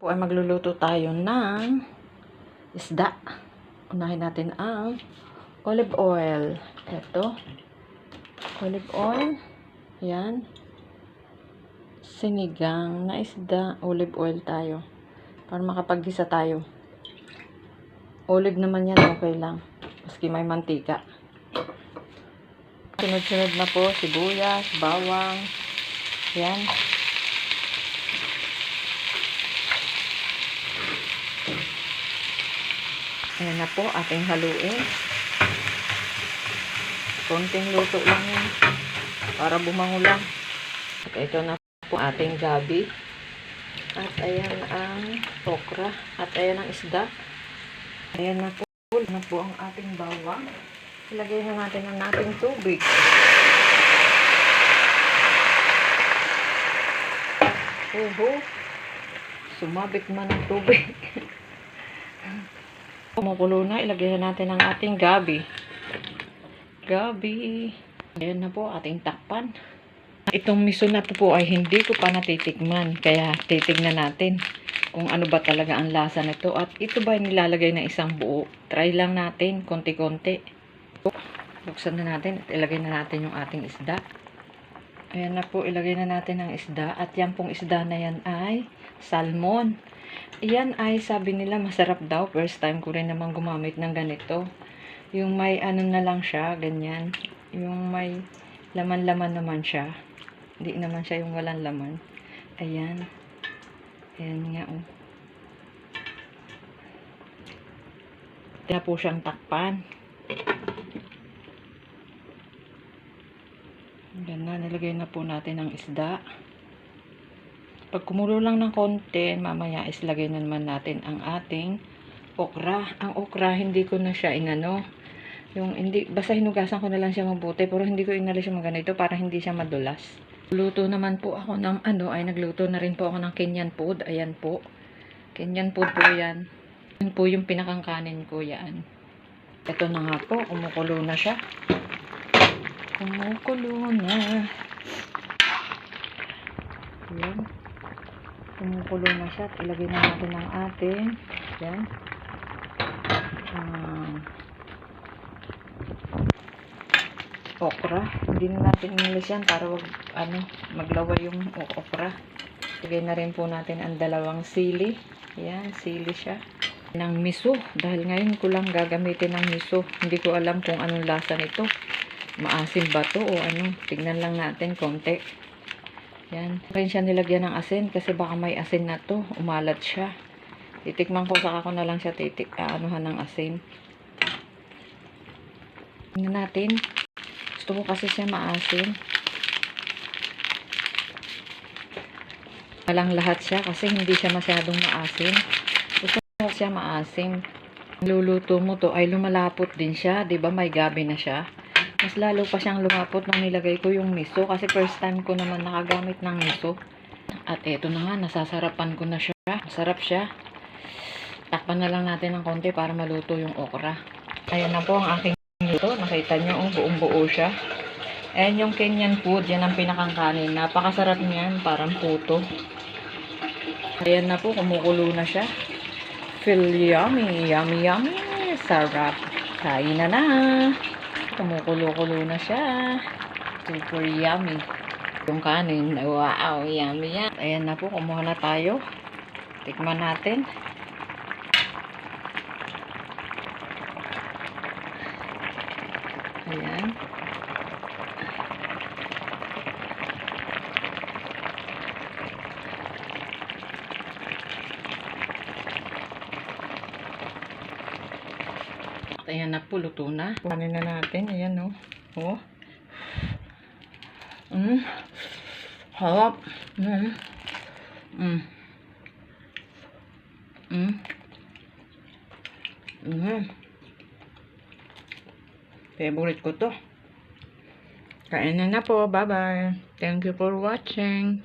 Ay magluluto tayo ng isda. Unahin natin ang olive oil. Ito. Olive oil. Yan. Sinigang na isda. Olive oil tayo. Para makapaggisa tayo. Olive naman yan. Okay lang. Maski may mantika. Sunod-sunod na po. Sibuyas, bawang. Yan. Ayan na po, ating haluin. Konting luto lang yan. Para bumango lang. At ito na po ating gabi. At ayan ang okra. At ayan ang isda. Ayan na po. Na po ang ating bawang. Ilagay na natin ang ating tubig. Oho. Sumabit man ang tubig. Kumukulo na, ilagay na natin ang ating gabi. Gabi. Ayan na po, ating takpan. Itong miso na po ay hindi ko pa natitikman. Kaya titignan natin kung ano ba talaga ang lasa nito. At ito ba nilalagay na isang buo? Try lang natin, konti-konti. Buksan na natin at ilagay na natin yung ating isda. Ayan na po, ilagay na natin ang isda. At yan pong isda na yan ay salmon. Yan ay sabi nila masarap daw. First time ko rin naman gumamit ng ganito. Yung may ano na lang siya, ganyan. Yung may laman-laman naman siya. Hindi naman siya yung walang laman. Ayan. Ayan nga oh. Kaya po siyang takpan. Yan na, nilagay na po natin ang isda. Pag kumulo lang ng konti, mamaya islagay na naman natin ang ating okra. Ang okra, hindi ko na siya inano. Yung hindi, basta hinugasan ko na lang siya mabuti, pero hindi ko inalis yung ganito para hindi siya madulas. Luto naman po ako ng ay nagluto na rin po ako ng Kenyan food. Ayan po. Kenyan food po yan. Yan po yung pinakangkanin ko yan. Ito na nga po, kumukulo na siya. Kumukulo na. Ayan. Kumukulo na siya. Ilagay na natin ang ating yan. Okra. Hindi na natin inalis yan para wag, maglaway yung okra. Ilagay na rin po natin ang dalawang sili. Yan, sili siya. Ng miso. Dahil ngayon ko lang gagamitin ng miso. Hindi ko alam kung anong lasa nito. Maasim ba to o ano. Tignan lang natin konti. Yan. Rin siya nilagyan ng asin kasi baka may asin na to. Umalat siya. Titikman ko saka ko na lang siya anuhan ng asin. Tingnan natin. Gusto ko kasi siya maasim. Walang lahat siya kasi hindi siya masyadong maasim. Gusto ko siya maasim. Luluto mo to ay lumalapot din siya. 'Di ba may gabi na siya? Mas lalo pa siyang lumapot nung nilagay ko yung miso. Kasi first time ko naman nakagamit ng miso. At eto na nga, nasasarapan ko na siya. Masarap siya. Takpan na lang natin ng konti para maluto yung okra. Ayan na po ang aking luto. Nakita nyo, buong buo siya. Ayan yung Kenyan food. Yan ang pinakangkanin. Napakasarap niyan. Parang puto. Ayan na po, kumukulo na siya. Feel yummy. Yummy, yummy. Sarap. Kain na na. Kumukulo-kulo na siya. Super yummy. Yung kanin. Wow, yummy yan. Ayan na po, kumuha na tayo. Tikman natin. Ayan. Ayan na po, luto na. Kuhanin na natin. Ayan o. Oh. Harap. Favorite ko to. Kain na po. Bye-bye. Thank you for watching.